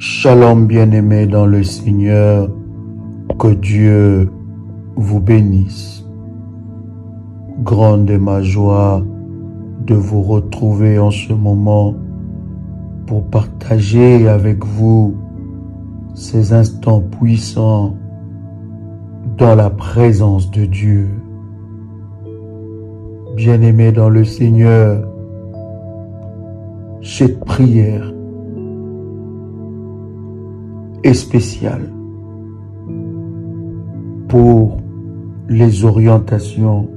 Shalom bien-aimés dans le Seigneur, que Dieu vous bénisse. Grande est ma joie de vous retrouver en ce moment pour partager avec vous ces instants puissants dans la présence de Dieu. Bien-aimés dans le Seigneur, cette prière est spéciale pour les orientations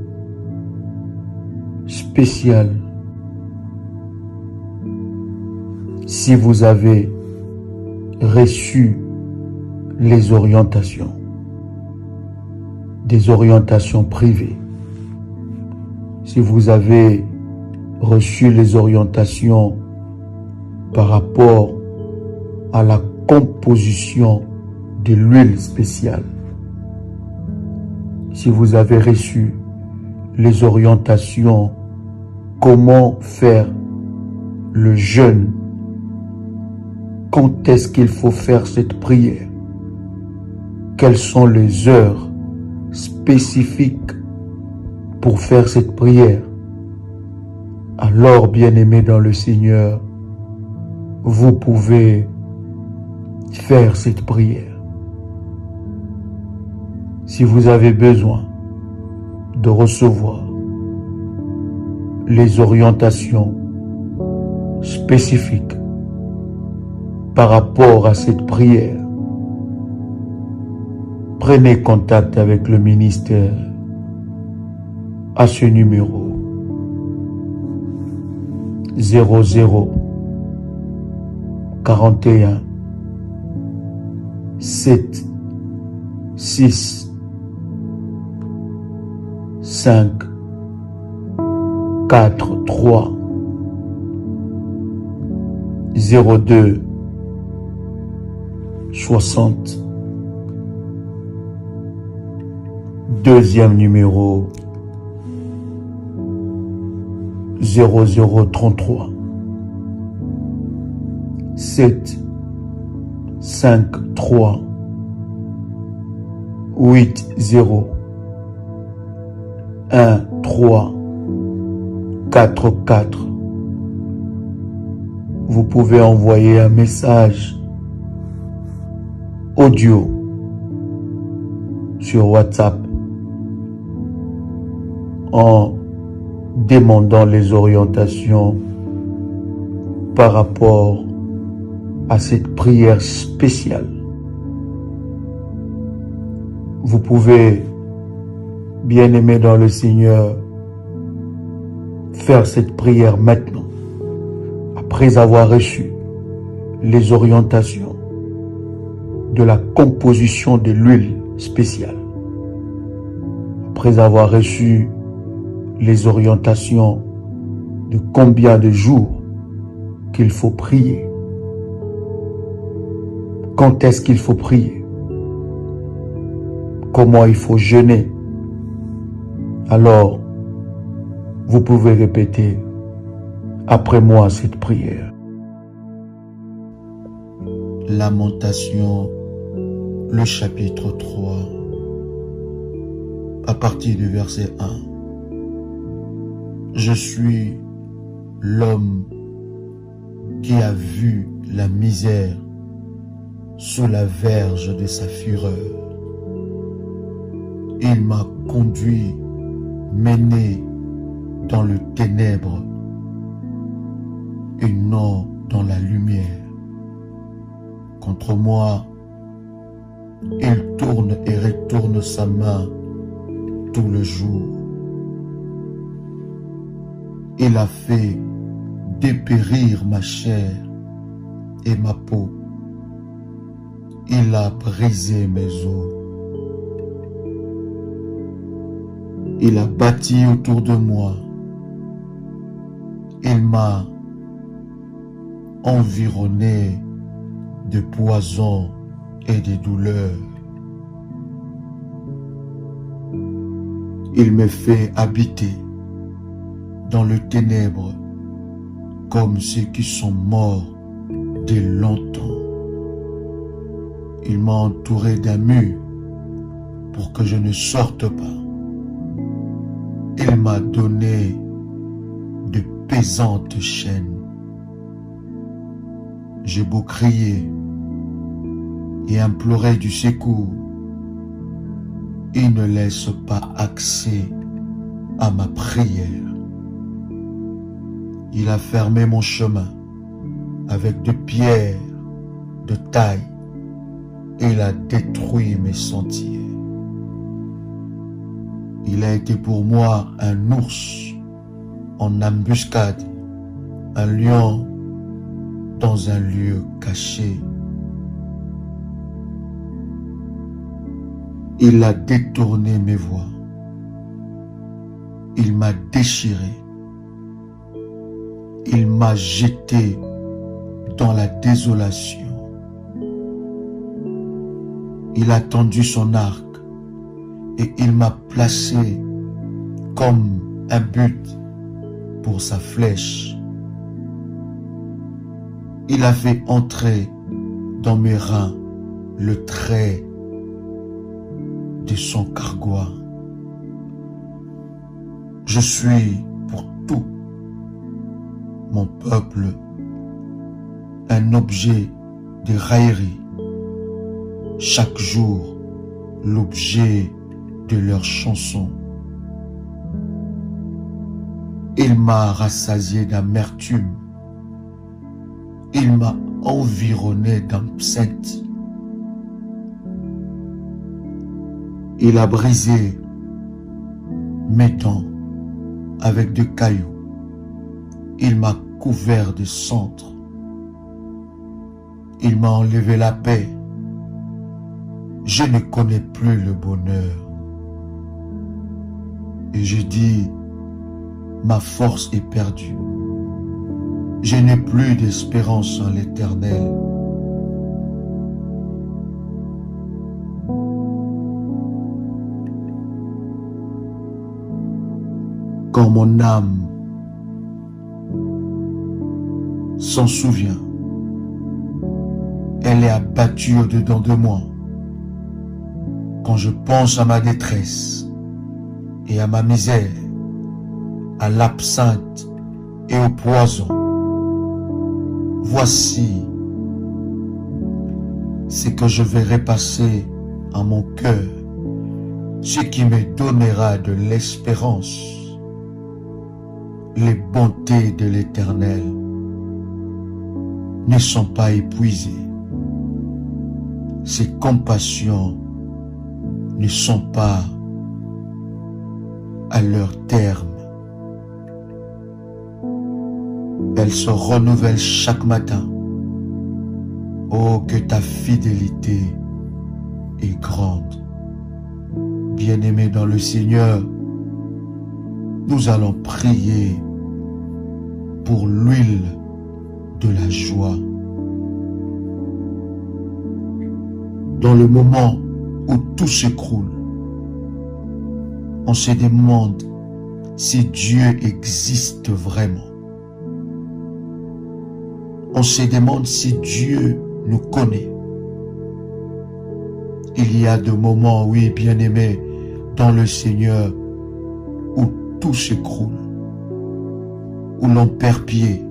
spéciales. Si vous avez reçu les orientations, des orientations privées, si vous avez reçu les orientations par rapport à la composition de l'huile spéciale, si vous avez reçu les orientations comment faire le jeûne, quand est-ce qu'il faut faire cette prière, quelles sont les heures spécifiques pour faire cette prière, alors bien-aimés dans le Seigneur, vous pouvez faire cette prière. Si vous avez besoin de recevoir les orientations spécifiques par rapport à cette prière, prenez contact avec le ministère à ce numéro 00 41 7 6 5 4 3 02 60. Deuxième numéro 0033 7 5 3 8 0 1 3 4 4. Vous pouvez envoyer un message audio sur WhatsApp en demandant les orientations par rapport à cette prière spéciale. Vous pouvez, bien-aimés dans le Seigneur, faire cette prière maintenant, après avoir reçu les orientations de la composition de l'huile spéciale, après avoir reçu les orientations de combien de jours qu'il faut prier, quand est-ce qu'il faut prier, comment il faut jeûner. Alors, vous pouvez répéter après moi cette prière. Lamentation, le chapitre 3, à partir du verset 1. Je suis l'homme qui a vu la misère sous la verge de sa fureur. Il m'a conduit, mené dans le ténèbre et non dans la lumière. Contre moi, il tourne et retourne sa main tout le jour. Il a fait dépérir ma chair et ma peau. Il a brisé mes os. Il a bâti autour de moi. Il m'a environné de poison et de douleurs. Il me fait habiter dans le ténèbre comme ceux qui sont morts de longtemps. Il m'a entouré d'un mur pour que je ne sorte pas. Il m'a donné de pesantes chaînes. J'ai beau crier et implorer du secours, il ne laisse pas accès à ma prière. Il a fermé mon chemin avec de pierres de taille et il a détruit mes sentiers. Il a été pour moi un ours en embuscade, un lion dans un lieu caché. Il a détourné mes voies. Il m'a déchiré. Il m'a jeté dans la désolation. Il a tendu son arc et il m'a placé comme un but pour sa flèche. Il a fait entrer dans mes reins le trait de son carquois. Je suis pour tout mon peuple un objet de raillerie, chaque jour l'objet de leurs chansons. Il m'a rassasié d'amertume, il m'a environné d'absinthe. Il a brisé mes dents avec de cailloux. Il m'a couvert de cendres. Il m'a enlevé la paix. Je ne connais plus le bonheur. Et je dis, ma force est perdue. Je n'ai plus d'espérance en l'Éternel. Quand mon âme s'en souvient, elle est abattue au-dedans de moi. Quand je pense à ma détresse et à ma misère, à l'absinthe et au poison, voici ce que je verrai passer en mon cœur, ce qui me donnera de l'espérance. Les bontés de l'Éternel ne sont pas épuisées. Ses compassions ne sont pas à leur terme. Elles se renouvellent chaque matin. Oh, que ta fidélité est grande. Bien-aimés dans le Seigneur, nous allons prier pour l'huile de la joie. Dans le moment où tout s'écroule, on se demande si Dieu existe vraiment. On se demande si Dieu nous connaît. Il y a des moments, oui, bien-aimés, dans le Seigneur, où tout s'écroule, où l'on perd pied,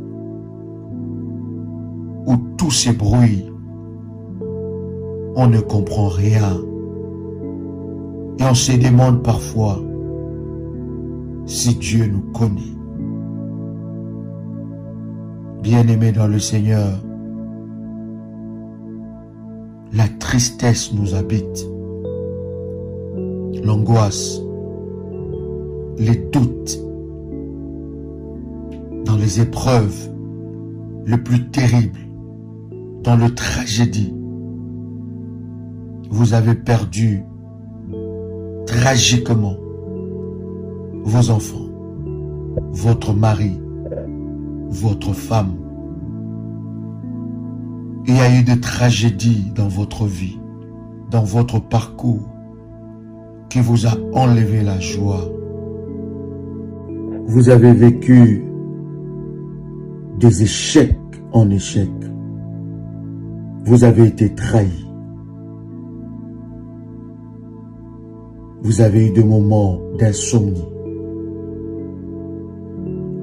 où tout s'ébrouille, on ne comprend rien. Et on se demande parfois si Dieu nous connaît. Bien-aimés dans le Seigneur, la tristesse nous habite, l'angoisse, les doutes, dans les épreuves le plus terribles, dans le tragédie. Vous avez perdu tragiquement vos enfants, votre mari, votre femme. Il y a eu des tragédies dans votre vie, dans votre parcours, qui vous a enlevé la joie. Vous avez vécu des échecs en échecs. Vous avez été trahi. Vous avez eu des moments d'insomnie.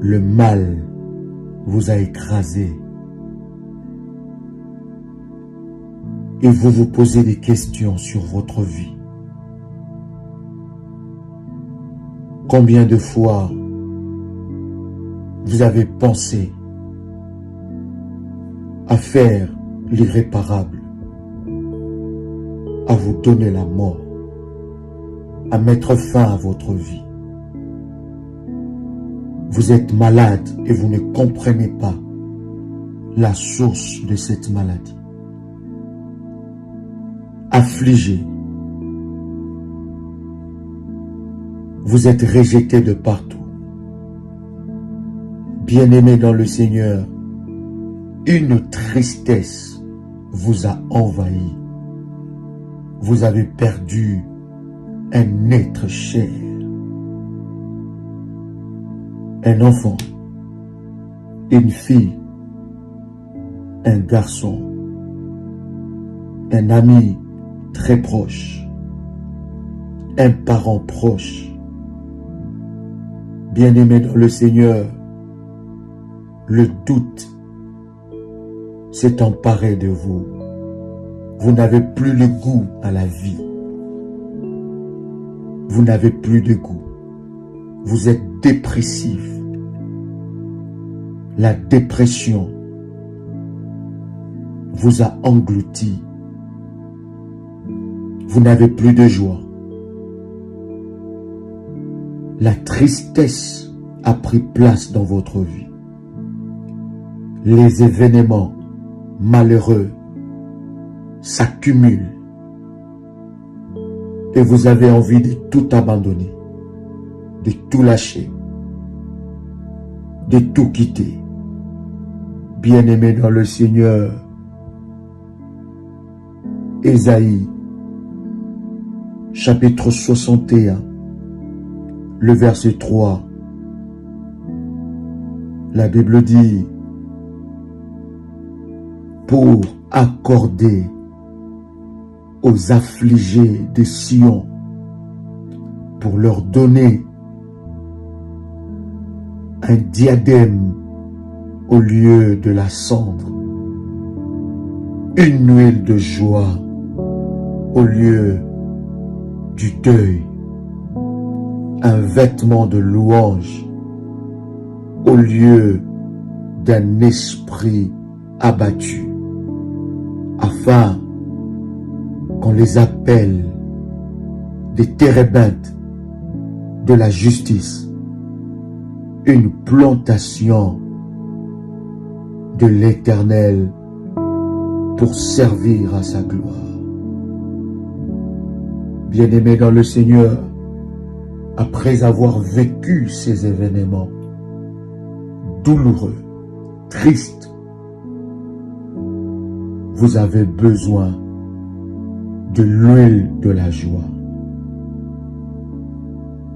Le mal vous a écrasé. Et vous vous posez des questions sur votre vie. Combien de fois vous avez pensé à faire l'irréparable, à vous donner la mort, à mettre fin à votre vie. Vous êtes malade et vous ne comprenez pas la source de cette maladie. Affligé, vous êtes rejeté de partout. Bien-aimé dans le Seigneur, une tristesse vous a envahi. Vous avez perdu un être cher, un enfant, une fille, un garçon, un ami très proche, un parent proche. Bien-aimé dans le Seigneur, le doute s'est emparé de vous. Vous n'avez plus le goût à la vie. Vous n'avez plus de goût. Vous êtes dépressif. La dépression vous a englouti. Vous n'avez plus de joie. La tristesse a pris place dans votre vie. Les événements malheureux s'accumulent et vous avez envie de tout abandonner, de tout lâcher, de tout quitter. Bien-aimé dans le Seigneur, Ésaïe, chapitre 61, le verset 3, la Bible dit: pour accorder aux affligés de Sion, pour leur donner un diadème au lieu de la cendre, une huile de joie au lieu du deuil, un vêtement de louange au lieu d'un esprit abattu, afin qu'on les appelle des térébintes de la justice, une plantation de l'Éternel pour servir à sa gloire. Bien-aimés dans le Seigneur, après avoir vécu ces événements douloureux, tristes, vous avez besoin de l'huile de la joie.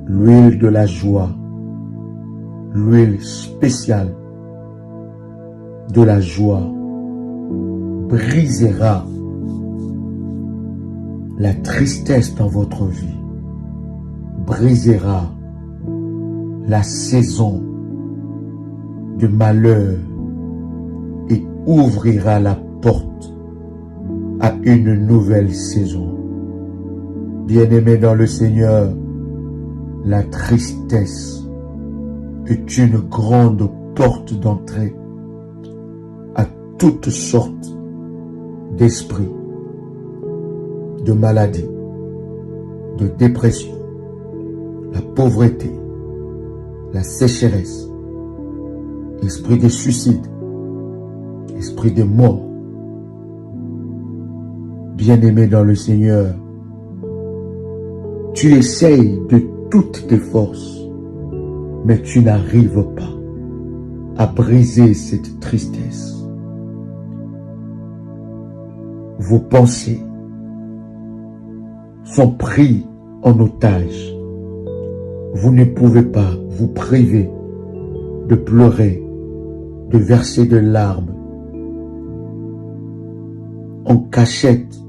L'huile de la joie, l'huile spéciale de la joie brisera la tristesse dans votre vie, brisera la saison de malheur et ouvrira la porte à une nouvelle saison. Bien-aimés dans le Seigneur, la tristesse est une grande porte d'entrée à toutes sortes d'esprits, de maladies, de dépression, la pauvreté, la sécheresse, esprit de suicide, esprit de mort. Bien-aimé dans le Seigneur, tu essayes de toutes tes forces, mais tu n'arrives pas à briser cette tristesse. Vos pensées sont prises en otage. Vous ne pouvez pas vous priver de pleurer, de verser de larmes en cachette,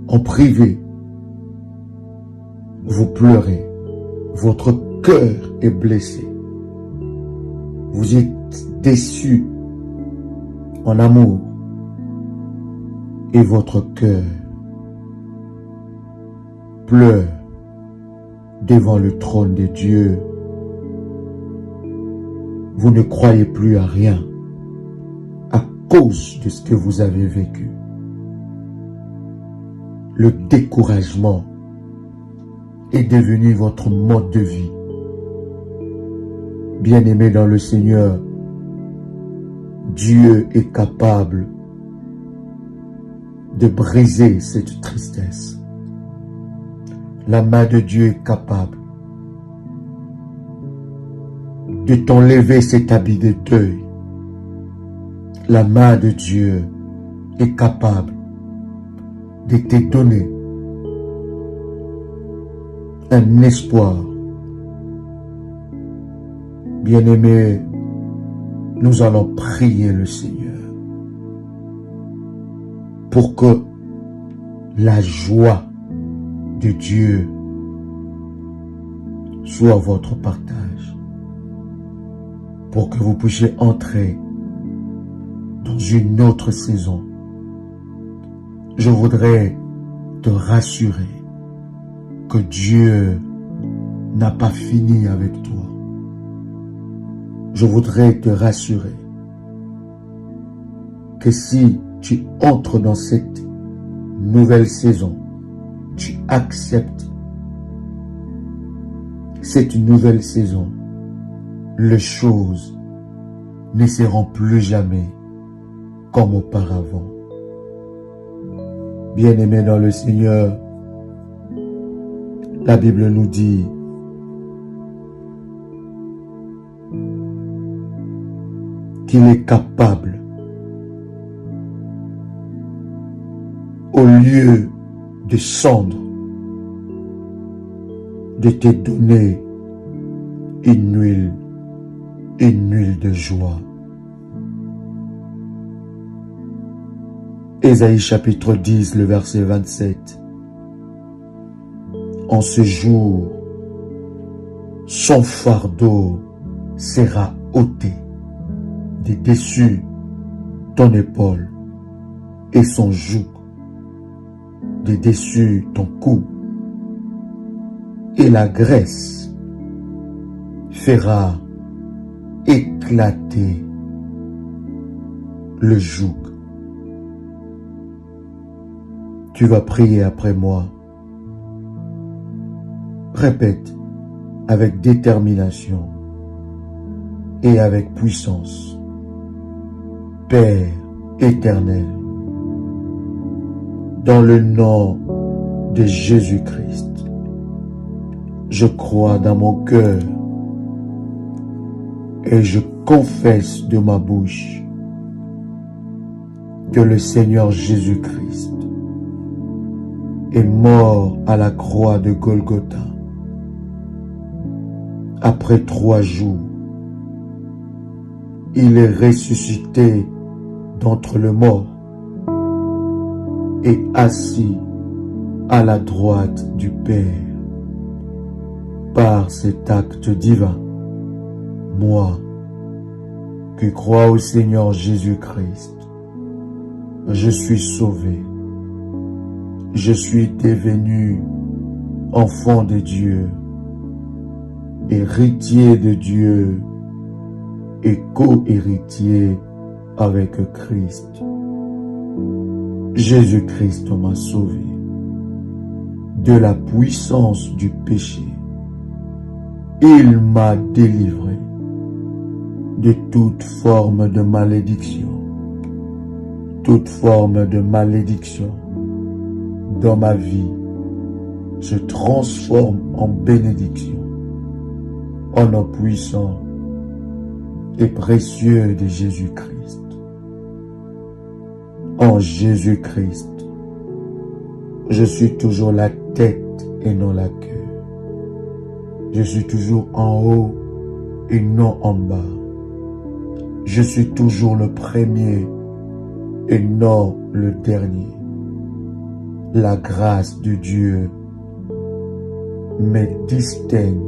en privé, vous pleurez, votre cœur est blessé, vous êtes déçu en amour et votre cœur pleure devant le trône de Dieu. Vous ne croyez plus à rien à cause de ce que vous avez vécu. Le découragement est devenu votre mode de vie. Bien-aimés dans le Seigneur, Dieu est capable de briser cette tristesse. La main de Dieu est capable de t'enlever cet habit de deuil. La main de Dieu est capable de te donner un espoir. Bien-aimés, nous allons prier le Seigneur pour que la joie de Dieu soit votre partage, pour que vous puissiez entrer dans une autre saison. Je voudrais te rassurer que Dieu n'a pas fini avec toi. Je voudrais te rassurer que si tu entres dans cette nouvelle saison, tu acceptes cette nouvelle saison, les choses ne seront plus jamais comme auparavant. Bien-aimés dans le Seigneur, la Bible nous dit qu'il est capable, au lieu de cendre, de te donner une huile de joie. Ésaïe chapitre 10, le verset 27. En ce jour, son fardeau sera ôté de dessus ton épaule et son joug de dessus ton cou, et la graisse fera éclater le joug. Tu vas prier après moi. Répète avec détermination et avec puissance. Père éternel, dans le nom de Jésus-Christ, je crois dans mon cœur et je confesse de ma bouche que le Seigneur Jésus-Christ est mort à la croix de Golgotha. Après 3 jours, il est ressuscité d'entre les morts et assis à la droite du Père. Par cet acte divin, moi, qui crois au Seigneur Jésus-Christ, je suis sauvé. Je suis devenu enfant de Dieu, héritier de Dieu et co-héritier avec Christ. Jésus-Christ m'a sauvé de la puissance du péché. Il m'a délivré de toute forme de malédiction. Toute forme de malédiction dans ma vie se transforme en bénédiction, au nom puissant et précieux de Jésus-Christ. En Jésus-Christ, je suis toujours la tête et non la queue. Je suis toujours en haut et non en bas. Je suis toujours le premier et non le dernier. La grâce de Dieu me distingue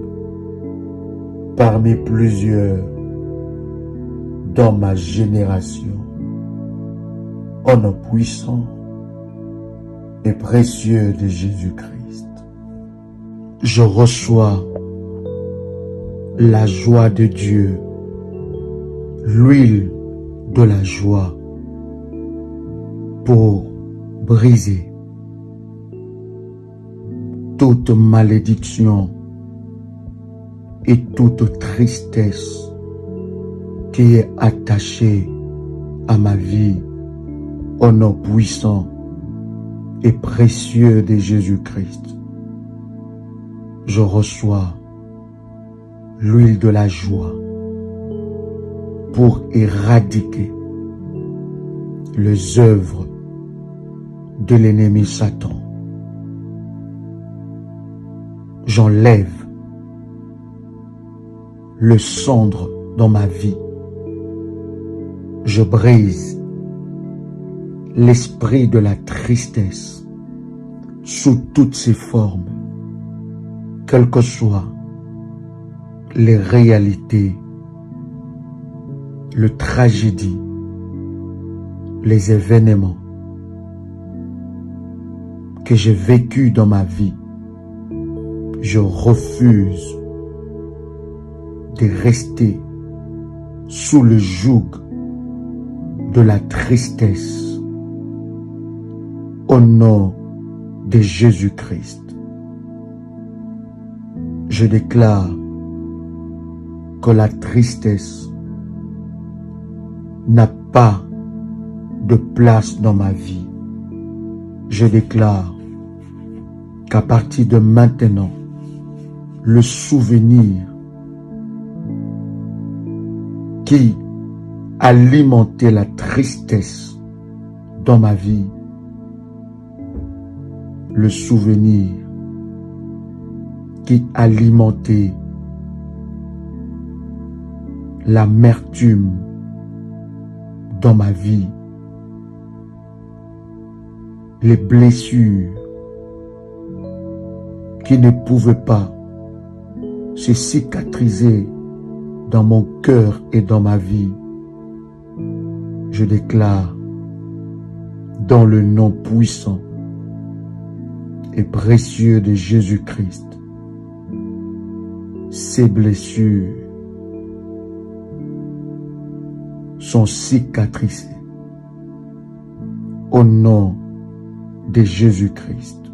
parmi plusieurs dans ma génération. Au nom puissant et précieux de Jésus-Christ, je reçois la joie de Dieu, l'huile de la joie pour briser toute malédiction et toute tristesse qui est attachée à ma vie au nom puissant et précieux de Jésus-Christ. Je reçois l'huile de la joie pour éradiquer les œuvres de l'ennemi Satan. J'enlève le cendre dans ma vie. Je brise l'esprit de la tristesse sous toutes ses formes, quelles que soient les réalités, les tragédies, les événements que j'ai vécus dans ma vie. Je refuse de rester sous le joug de la tristesse au nom de Jésus-Christ. Je déclare que la tristesse n'a pas de place dans ma vie. Je déclare qu'à partir de maintenant, le souvenir qui alimentait la tristesse dans ma vie, le souvenir qui alimentait l'amertume dans ma vie, les blessures qui ne pouvaient pas se cicatriser dans mon cœur et dans ma vie. Je déclare dans le nom puissant et précieux de Jésus-Christ, ces blessures sont cicatrisées au nom de Jésus-Christ.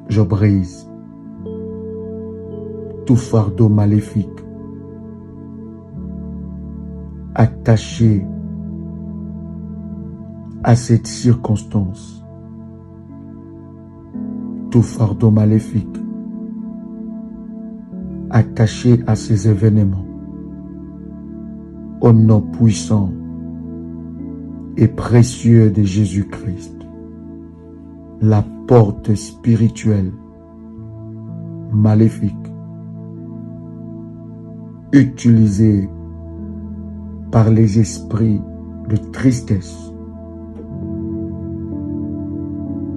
Je brise tout fardeau maléfique attaché à cette circonstance, tout fardeau maléfique attaché à ces événements, au nom puissant et précieux de Jésus-Christ. La porte spirituelle maléfique utilisée par les esprits de tristesse,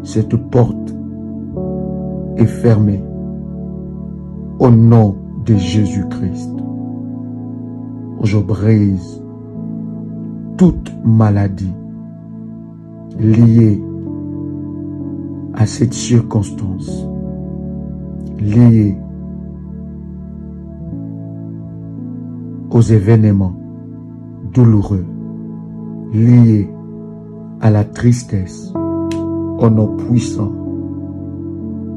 cette porte est fermée au nom de Jésus-Christ. Je brise toute maladie liée à cette circonstance, liée aux événements douloureux, liés à la tristesse, au nom puissant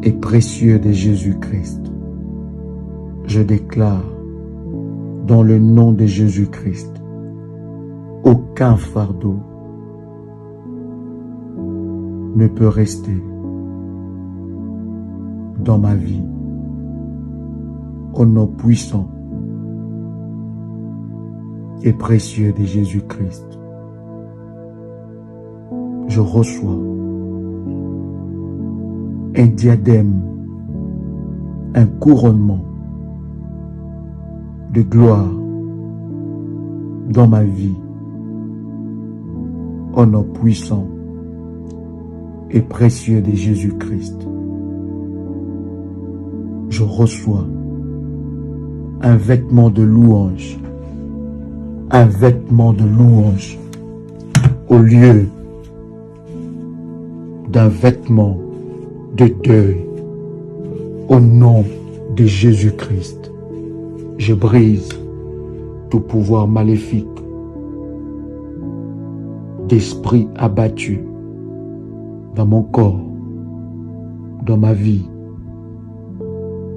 et précieux de Jésus-Christ. Je déclare dans le nom de Jésus-Christ, aucun fardeau ne peut rester dans ma vie. Au nom puissant et précieux de Jésus-Christ, je reçois un diadème, un couronnement de gloire dans ma vie, au nom puissant et précieux de Jésus-Christ. je reçois un vêtement de louange, un vêtement de louange au lieu d'un vêtement de deuil. Au nom de Jésus-Christ, je brise tout pouvoir maléfique d'esprit abattu dans mon corps, dans ma vie.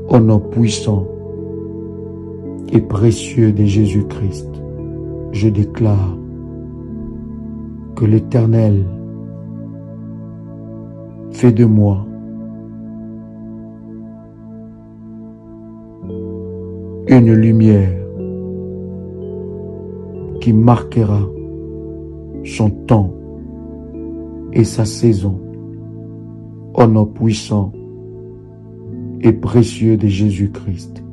Au nom puissant et précieux de Jésus-Christ, je déclare que l'Éternel fait de moi une lumière qui marquera son temps et sa saison. Au nom puissant et précieux de Jésus-Christ,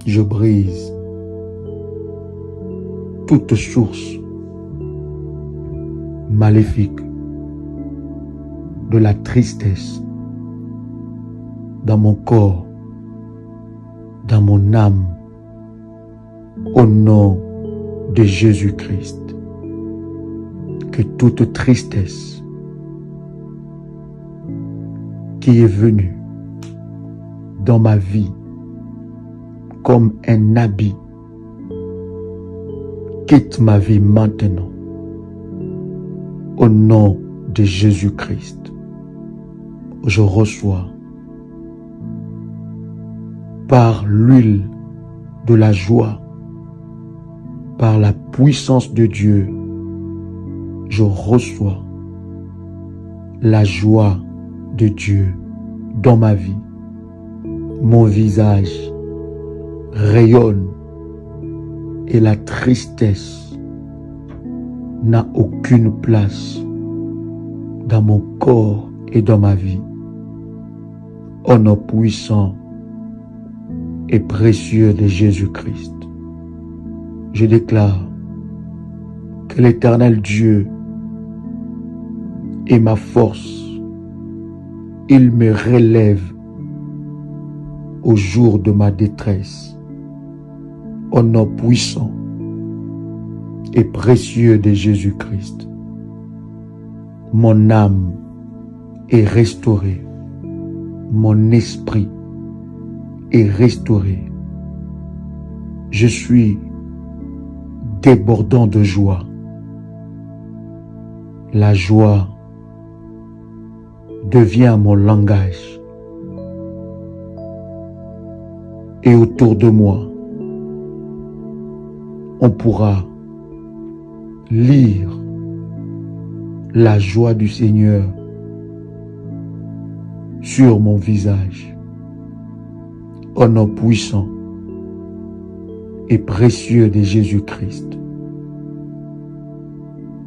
je brise toute source maléfique de la tristesse dans mon corps, dans mon âme, au nom de Jésus-Christ. Que toute tristesse qui est venue dans ma vie comme un habit quitte ma vie maintenant, au nom de Jésus-Christ. Je reçois par l'huile de la joie, par la puissance de Dieu, je reçois la joie de Dieu dans ma vie. Mon visage rayonne et la tristesse n'a aucune place dans mon corps et dans ma vie. Au nom puissant et précieux de Jésus-Christ, je déclare que l'Éternel Dieu est ma force. Il me relève au jour de ma détresse. Au nom puissant et précieux de Jésus-Christ, mon âme est restaurée, mon esprit est restauré. Je suis débordant de joie. La joie devient mon langage. Et autour de moi, on pourra lire la joie du Seigneur sur mon visage. Au nom puissant et précieux de Jésus-Christ,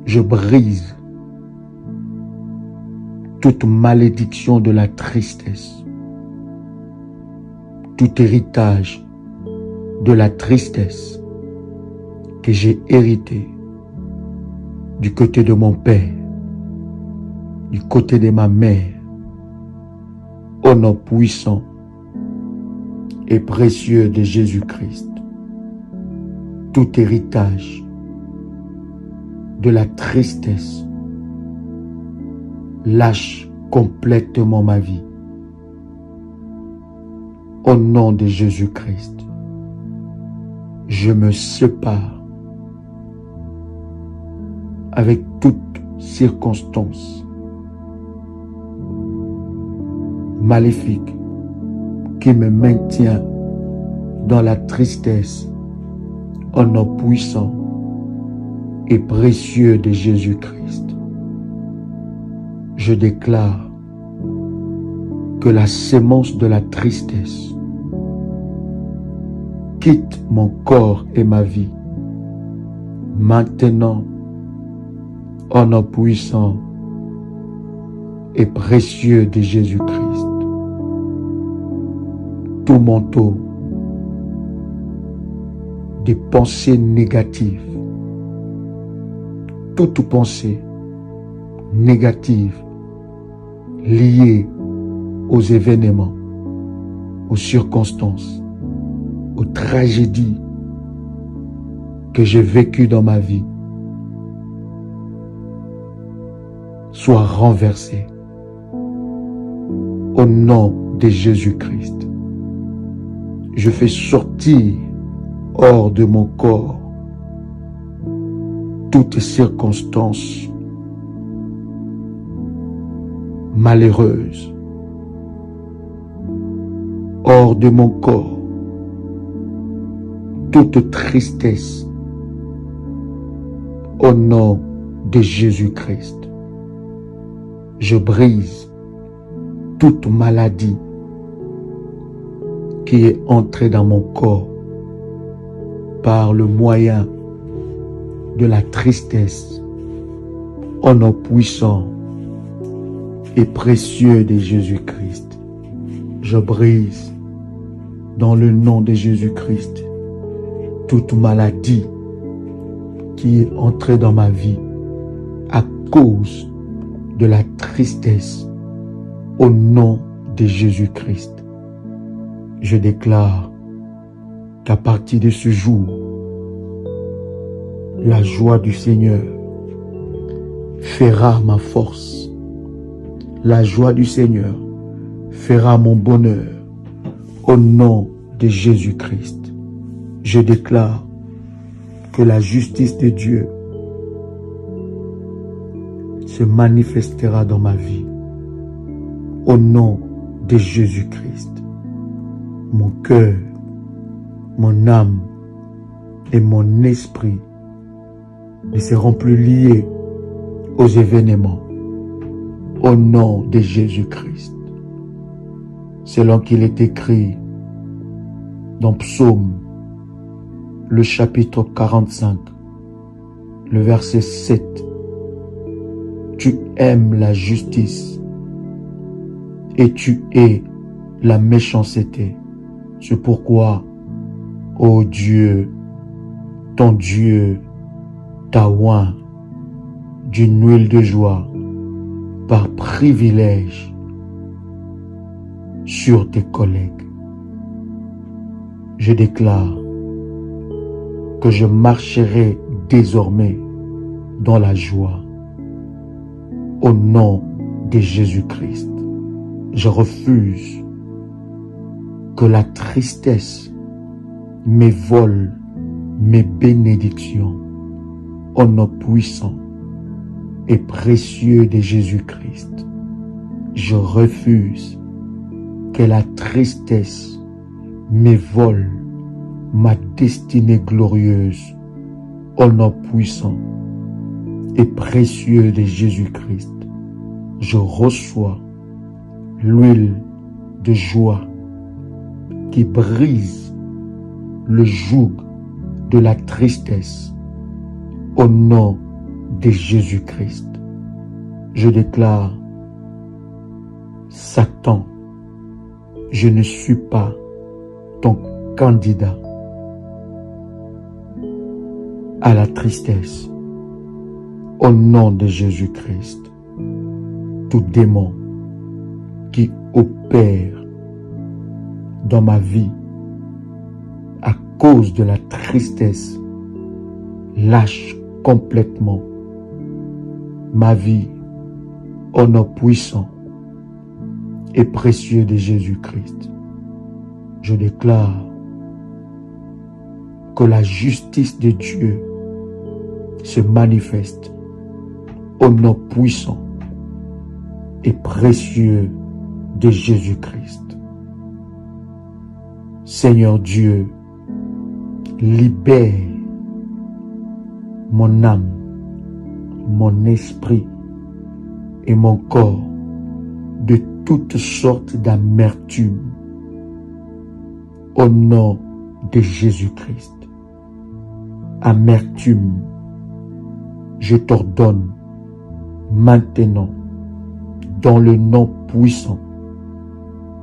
je brise toute malédiction de la tristesse, tout héritage de la tristesse que j'ai hérité du côté de mon père, du côté de ma mère. Au nom puissant et précieux de Jésus-Christ, tout héritage de la tristesse lâche complètement ma vie. Au nom de Jésus-Christ, je me sépare avec toute circonstance maléfique qui me maintient dans la tristesse. Au nom puissant et précieux de Jésus-Christ, je déclare que la sémence de la tristesse quitte mon corps et ma vie. Maintenant, au nom puissant et précieux de Jésus-Christ, tout manteau des pensées négatives, toute pensée négative liée aux événements aux circonstances, aux tragédies que j'ai vécues dans ma vie soient renversées au nom de Jésus-Christ. Je fais sortir hors de mon corps toutes circonstances malheureuses, hors de mon corps toute tristesse au nom de Jésus-Christ. Je brise toute maladie qui est entrée dans mon corps par le moyen de la tristesse au nom puissant et précieux de Jésus-Christ. Je brise dans le nom de Jésus-Christ toute maladie qui est entrée dans ma vie à cause de la tristesse au nom de Jésus-Christ. Je déclare qu'à partir de ce jour, la joie du Seigneur fera ma force. La joie du Seigneur fera mon bonheur au nom de Jésus-Christ. Je déclare que la justice de Dieu se manifestera dans ma vie au nom de Jésus-Christ. Mon cœur, mon âme et mon esprit ne seront plus liés aux événements au nom de Jésus-Christ. Selon qu'il est écrit dans Psaume, le chapitre 45, le verset 7. Tu aimes la justice et tu hais la méchanceté. C'est pourquoi, ô Dieu, ton Dieu t'a oint d'une huile de joie par privilège sur tes collègues. Je déclare que je marcherai désormais dans la joie au nom de Jésus-Christ. Je refuse que la tristesse me vole mes bénédictions au nom puissant et précieux de Jésus-Christ. Je refuse que la tristesse me vole ma destinée glorieuse au nom puissant et précieux de Jésus-Christ. Je reçois l'huile de joie qui brise le joug de la tristesse au nom de Jésus-Christ. Je déclare, Satan, je ne suis pas ton candidat à la tristesse au nom de Jésus-Christ. Tout démon qui opère dans ma vie à cause de la tristesse lâche complètement ma vie au nom puissant et précieux de Jésus-Christ. Je déclare que la justice de Dieu se manifeste au nom puissant et précieux de Jésus-Christ. Seigneur Dieu, libère mon âme, mon esprit et mon corps de toutes sortes d'amertume au nom de Jésus-Christ. Amertume, je t'ordonne maintenant, dans le nom puissant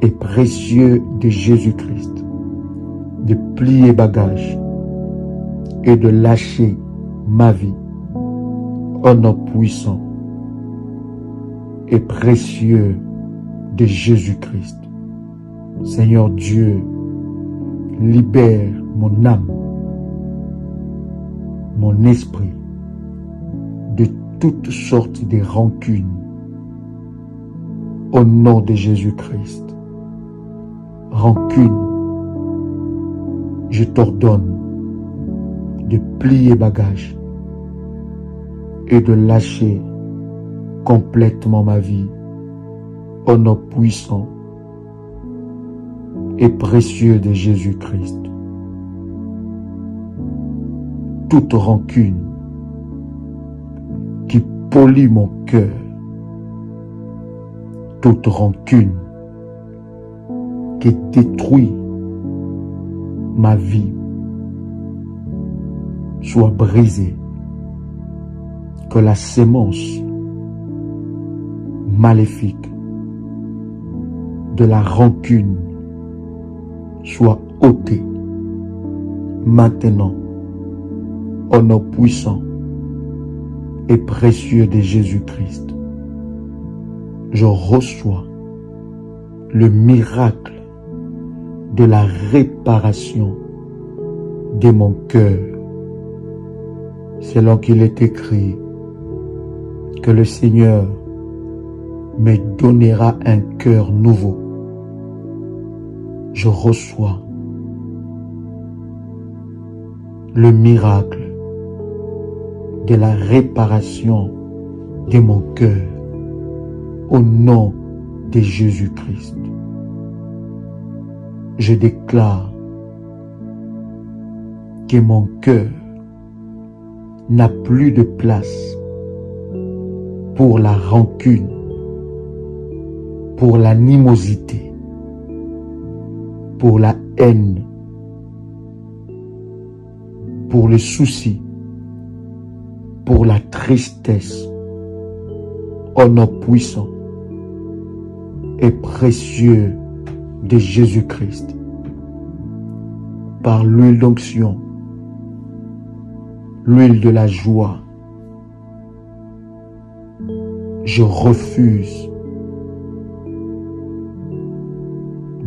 et précieux de Jésus-Christ, de plier bagages et de lâcher ma vie au nom puissant et précieux de Jésus-Christ. Seigneur Dieu, libère mon âme, mon esprit de toutes sortes de rancunes. Au nom de Jésus-Christ. Rancune, je t'ordonne de plier bagages et de lâcher complètement ma vie au nom puissant et précieux de Jésus-Christ. Toute rancune qui pollue mon cœur, toute rancune qui détruit ma vie, soit brisée. Que la sémence maléfique de la rancune soit ôtée maintenant au nom puissant et précieux de Jésus-Christ. Je reçois le miracle de la réparation de mon cœur, selon qu'il est écrit que le Seigneur me donnera un cœur nouveau. Je reçois le miracle de la réparation de mon cœur au nom de Jésus-Christ. Je déclare que mon cœur n'a plus de place pour la rancune, pour l'animosité, pour la haine, pour le souci, pour la tristesse, au nom puissant et précieux de Jésus-Christ. Par l'huile d'onction, l'huile de la joie, je refuse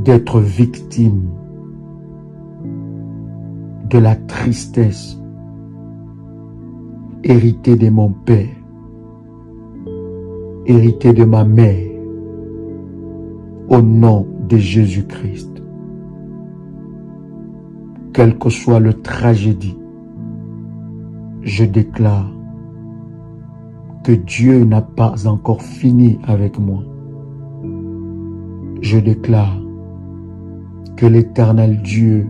d'être victime de la tristesse héritée de mon père, héritée de ma mère, au nom de Jésus-Christ. Quelle que soit la tragédie, je déclare que Dieu n'a pas encore fini avec moi. Je déclare que l'Éternel Dieu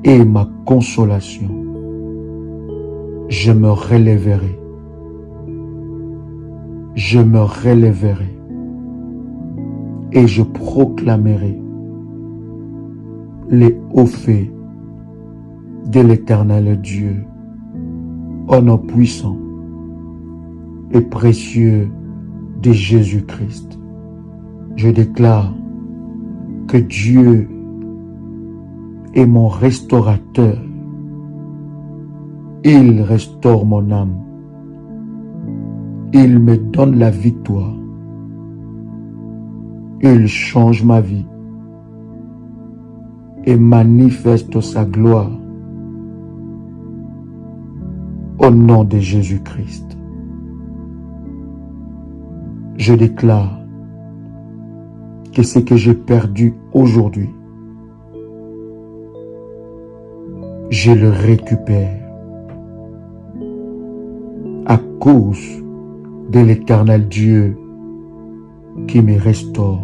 est ma consolation. Je me relèverai. Je me relèverai et je proclamerai les hauts faits de l'Éternel Dieu, au nom puissant et précieux de Jésus-Christ. Je déclare que Dieu est mon restaurateur. Il restaure mon âme. Il me donne la victoire. Il change ma vie et manifeste sa gloire au nom de Jésus-Christ. Je déclare que ce que j'ai perdu aujourd'hui, je le récupère à cause de l'Éternel Dieu qui me restaure.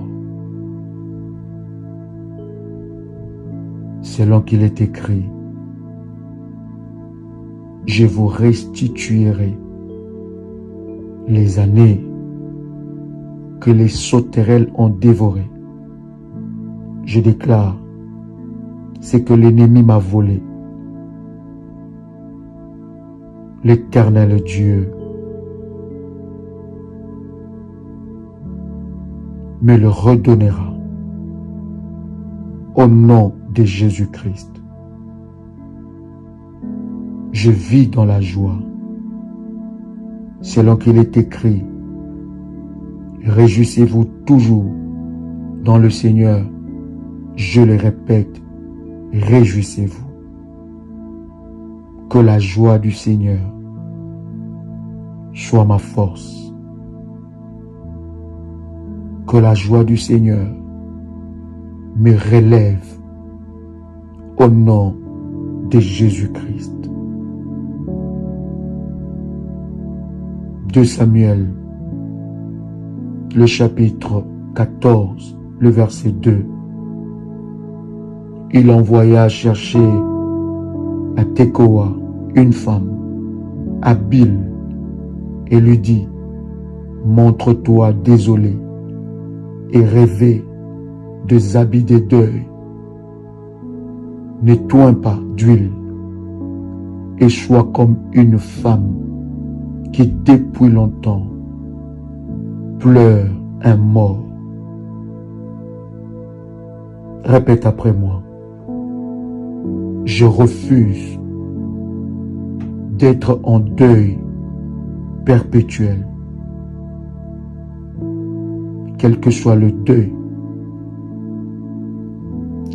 Selon qu'il est écrit, je vous restituerai les années que les sauterelles ont dévorées. Je déclare, c'est que l'ennemi m'a volé. L'Éternel Dieu me le redonnera au nom de Jésus-Christ. Je vis dans la joie, selon qu'il est écrit, réjouissez-vous toujours dans le Seigneur, je le répète, réjouissez-vous. Que la joie du Seigneur soit ma force. Que la joie du Seigneur me relève au nom de Jésus-Christ. 2 Samuel, le chapitre 14, le verset 2. Il envoya chercher à Tekoa une femme habile et lui dit, montre-toi désolé et rêvé des habits de deuil. Ne toins pas d'huile et sois comme une femme qui depuis longtemps pleure un mort. Répète après moi. Je refuse d'être en deuil perpétuel. Quel que soit le deuil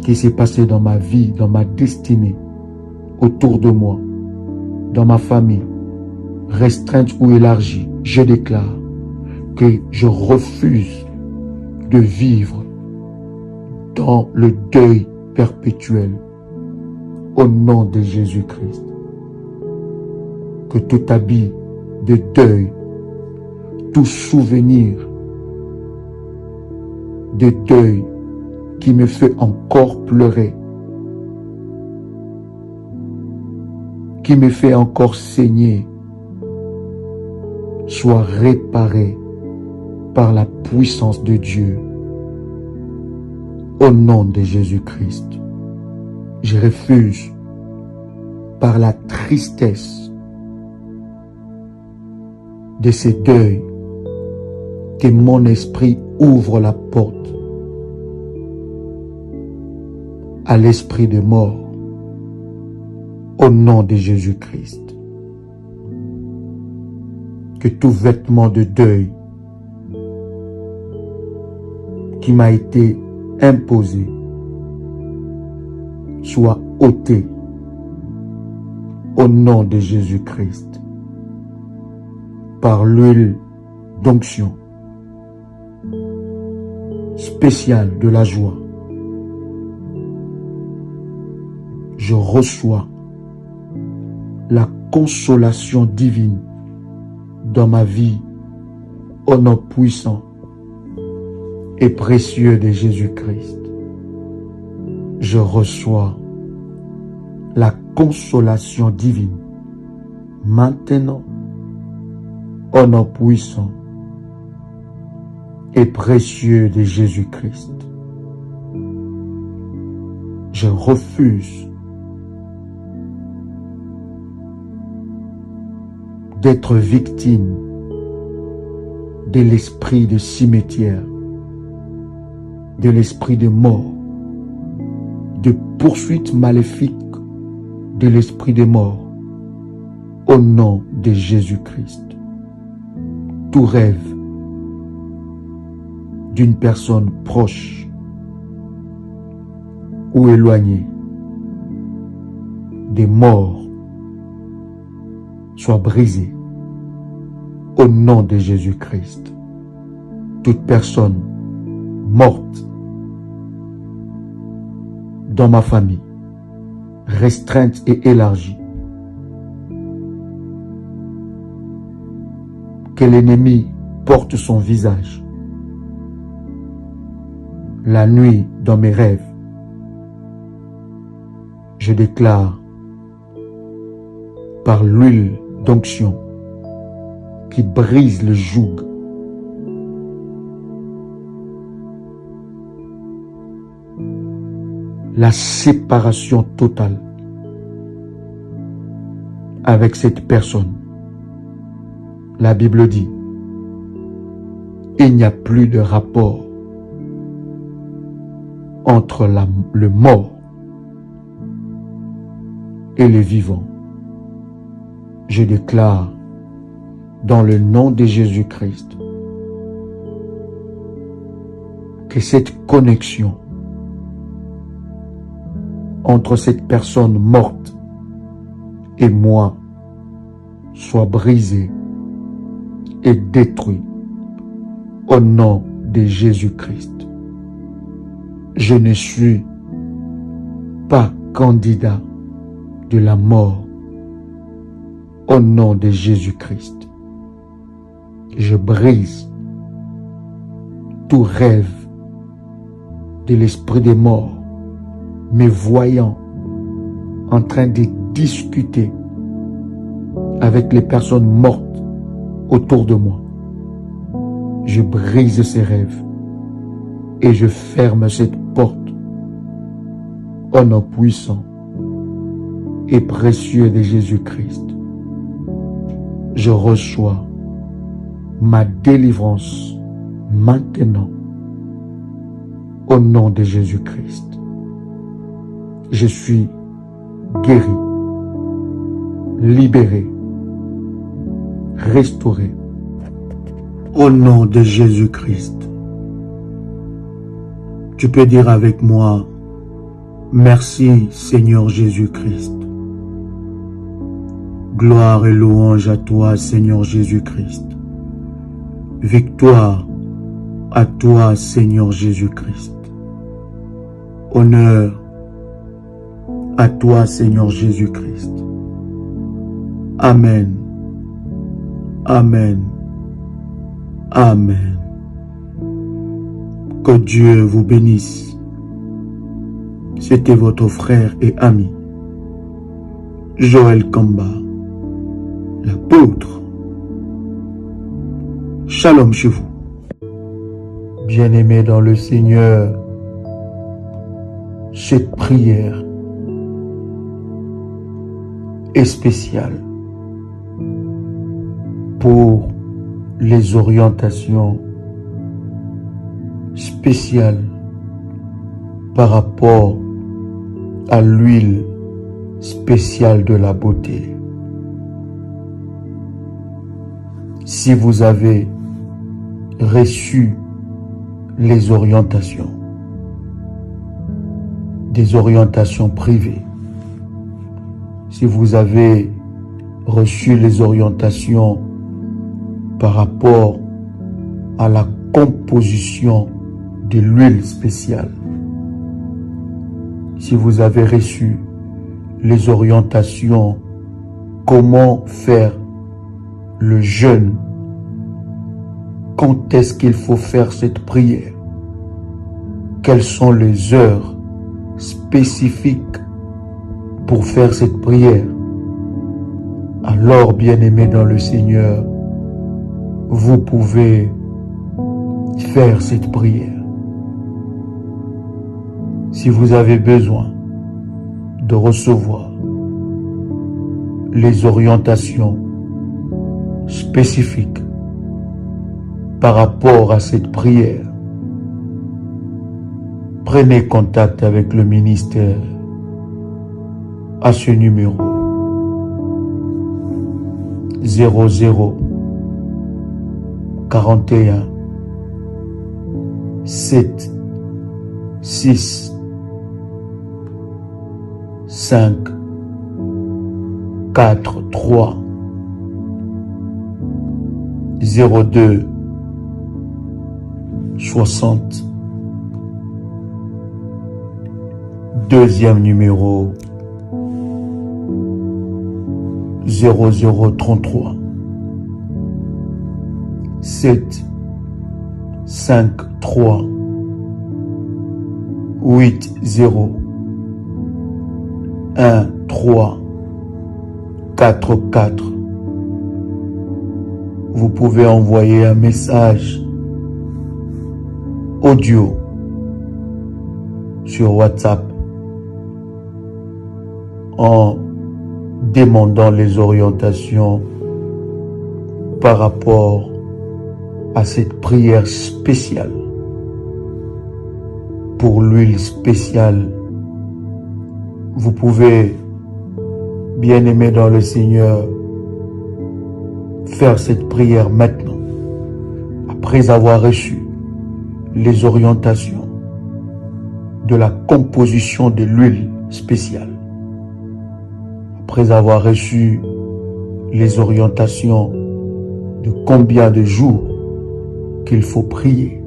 qui s'est passé dans ma vie, dans ma destinée, autour de moi, dans ma famille, restreinte ou élargie, je déclare que je refuse de vivre dans le deuil perpétuel au nom de Jésus-Christ. Que tout habit de deuil, tout souvenir de deuil qui me fait encore pleurer, qui me fait encore saigner, soit réparé par la puissance de Dieu. Au nom de Jésus-Christ, je refuse par la tristesse de ces deuils que mon esprit ouvre la porte à l'esprit de mort. Au nom de Jésus-Christ, que tout vêtement de deuil qui m'a été imposé soit ôté au nom de Jésus-Christ par l'huile d'onction spéciale de la joie. Je reçois la consolation divine dans ma vie au nom puissant et précieux de Jésus-Christ. Je reçois la consolation divine maintenant au nom puissant et précieux de Jésus-Christ. Je refuse d'être victime de l'esprit de cimetière, de l'esprit de mort, de poursuite maléfique de l'esprit de mort, au nom de Jésus-Christ. Tout rêve d'une personne proche ou éloignée des morts soit brisé au nom de Jésus-Christ. Toute personne morte dans ma famille, restreinte et élargie, que l'ennemi porte son visage la nuit dans mes rêves, je déclare par l'huile d'onction qui brise le joug, la séparation totale avec cette personne. La Bible dit, il n'y a plus de rapport entre le mort et le vivant. Je déclare dans le nom de Jésus-Christ que cette connexion entre cette personne morte et moi soit brisée et détruite au nom de Jésus-Christ. Je ne suis pas candidat de la mort au nom de Jésus-Christ. Je brise tout rêve de l'esprit des morts, me voyant en train de discuter avec les personnes mortes autour de moi. Je brise ces rêves et je ferme cette porte au nom puissant et précieux de Jésus-Christ. Je reçois ma délivrance maintenant au nom de Jésus-Christ. Je suis guéri, libéré, restauré au nom de Jésus-Christ. Tu peux dire avec moi, merci Seigneur Jésus-Christ. Gloire et louange à toi Seigneur Jésus-Christ. Victoire à toi Seigneur Jésus-Christ. Honneur à toi Seigneur Jésus-Christ. Amen. Amen. Amen. Que Dieu vous bénisse. C'était votre frère et ami, Joël Kamba, l'apôtre. Shalom chez vous. Bien-aimés dans le Seigneur, cette prière est spéciale pour les orientations spéciales par rapport à l'huile spéciale de la beauté. Si vous avez reçu les orientations, des orientations privées, si vous avez reçu les orientations par rapport à la composition de l'huile spéciale, si vous avez reçu les orientations comment faire le jeûne, quand est-ce qu'il faut faire cette prière, quelles sont les heures spécifiques pour faire cette prière, alors bien-aimés dans le Seigneur, vous pouvez faire cette prière. Si vous avez besoin de recevoir les orientations spécifiques par rapport à cette prière, prenez contact avec le ministère à ce numéro 00 41 7 6 5 4 3 02 60. Deuxième numéro 0033 7 5 3 8 0 1 3 4 4. Vous pouvez envoyer un message audio sur WhatsApp en demandant les orientations par rapport à cette prière spéciale pour l'huile spéciale. Vous pouvez, bien-aimés dans le Seigneur, faire cette prière maintenant, après avoir reçu les orientations de la composition de l'huile spéciale. Après avoir reçu les orientations de combien de jours qu'il faut prier,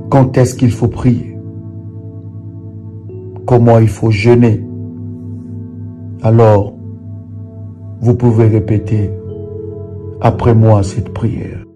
quand est-ce qu'il faut prier, comment il faut jeûner, alors vous pouvez répéter après moi cette prière.